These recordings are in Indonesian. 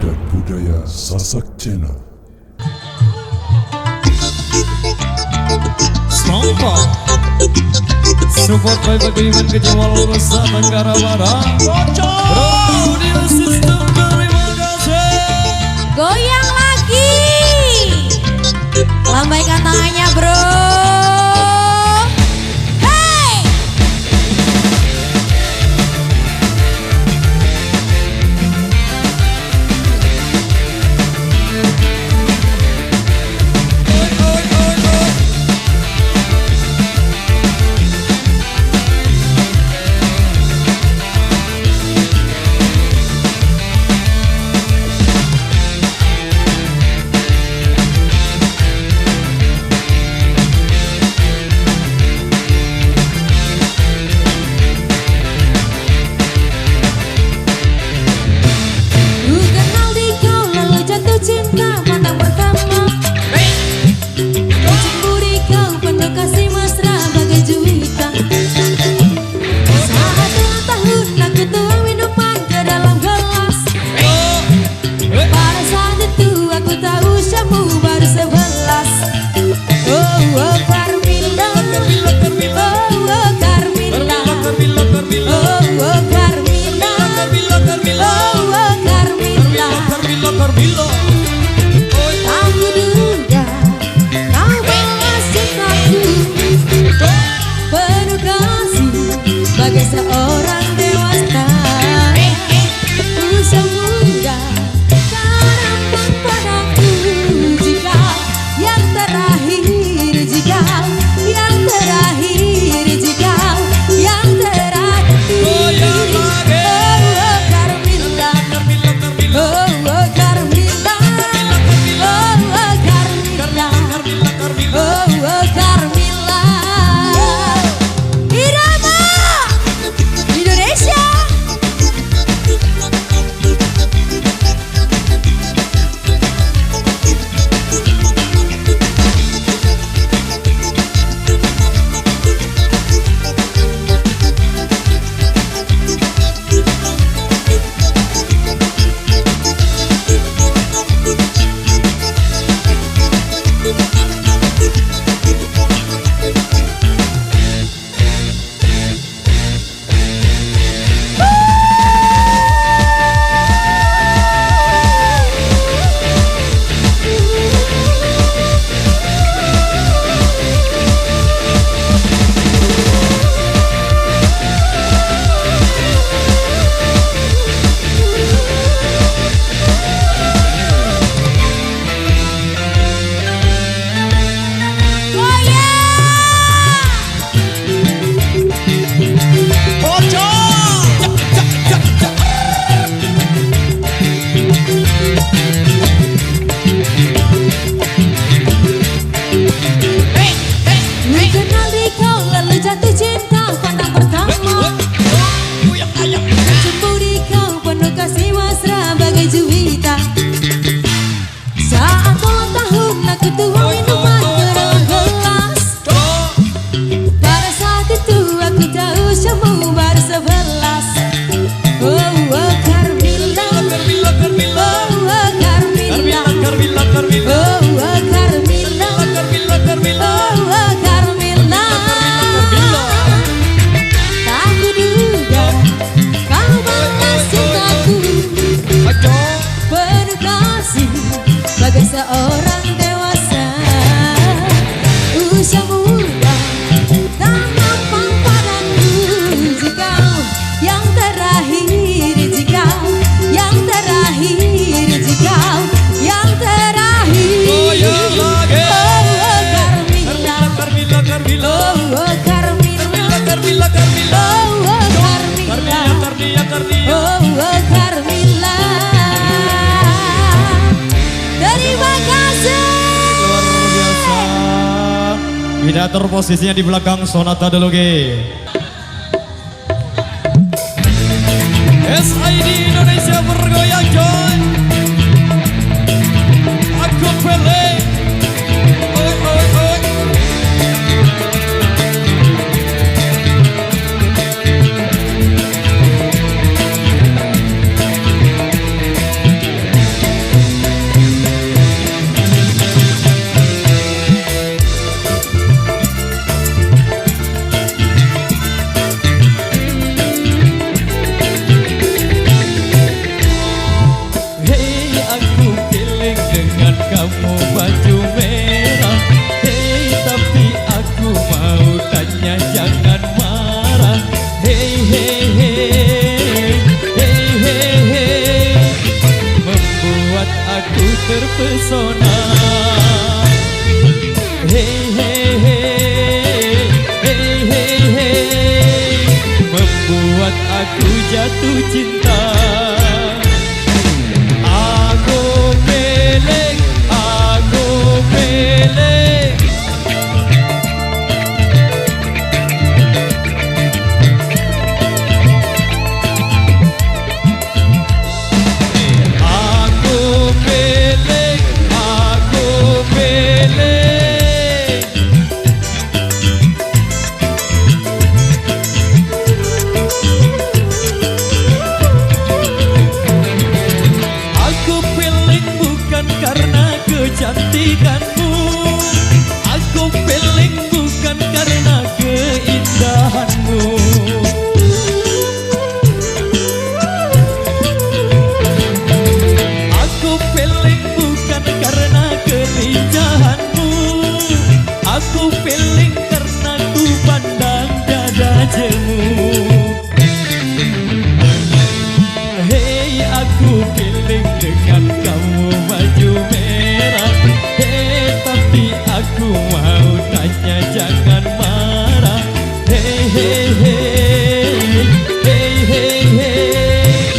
Adat Budaya Sasak Channel. Selamat support by Bagaimana Kejawal Nusa Tenggara Barat. Audio System, terima kasih. Goyang lagi. Lambaikan tangannya bro. Hey. Cinta pandang pertama, mencemburi kau penuh kasih mesra bagai juwita. Saat ulang tahun aku tuang minuman ke dalam gelas. Pada saat itu aku tahu usiamu baru 11. Oh Carmilla, oh Carmilla, oh Carmilla, oh Carmilla. Aku duga kau balas cintaku penuh kasih bagai seorang dewasa. Usia muda harapan padaku jika yang terakhir, jika yang terakhir, jika yang terakhir. Oh Carmilla, oh Carmilla, oh Carmilla. Irama Indonesia. Kenal di kau lalu jatuh cinta pandang pertama, mencemburi kau penuh kasih mesra bagai juwita. Saat ulang tahun aku tuang minuman ke dalam gelas. Pada saat itu aku tahu usiamu baru 11. Oh Carmilla, oh Carmilla, oh Carmilla, oh Carmilla. Tak kuduga kau balas cintaku penuh kasih bagai seorang dewasa. Usia muda tak mampu padaku jika yang terakhir, jika yang terakhir, jika yang terakhir. Oh Carmilla, oh Carmilla, oh Carmilla. Terima kasih. Luar biasa. Pidator posisinya di belakang Sonata Deloge. SID Indonesia bergoyang coy. Aku Pele. Oi oi oi. terpesona. Hey hey hey, hey hey hey, membuat aku jatuh cinta. Aku milik, aku milik. Kecantikanmu, aku pilih bukan karena keindahanmu. Aku pilih bukan karena kelincahanmu. Aku pilih karena ku pandang dada jemu. Hei, aku pilih dengan kamu baju merah. Aku mau tanya jangan marah. Hey hey hey, hey hey hey,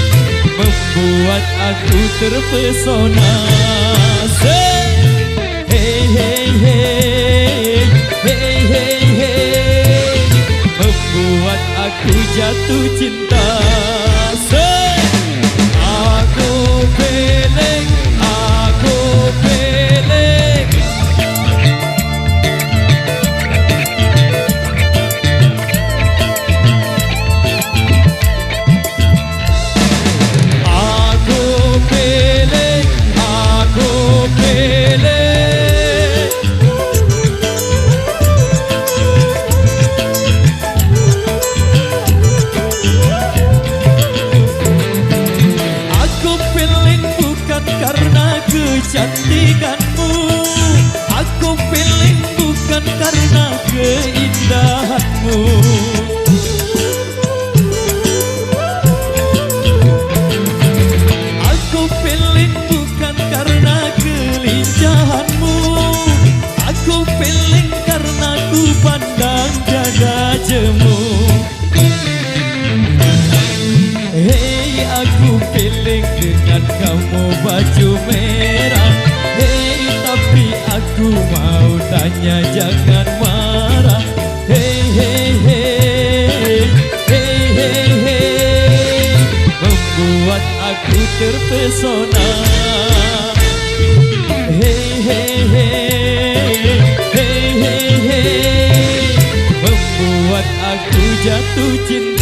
membuat aku terpesona. Say, hey hey hey, hey hey hey, membuat aku jatuh cinta. Say, aku pilih, aku pilih. Kecantikanmu, aku pilih bukan karena keindahanmu. Aku pilih bukan karena kelincahanmu. Aku pilih karena ku pandang dada jemu. Hei, aku pilih dengan kamu baju merah. Hei, tapi aku mau tanya jangan marah. Hei hei hei, hei hei hei, membuat aku terpesona. Hei hei hei, hei hei hei, membuat aku jatuh cinta.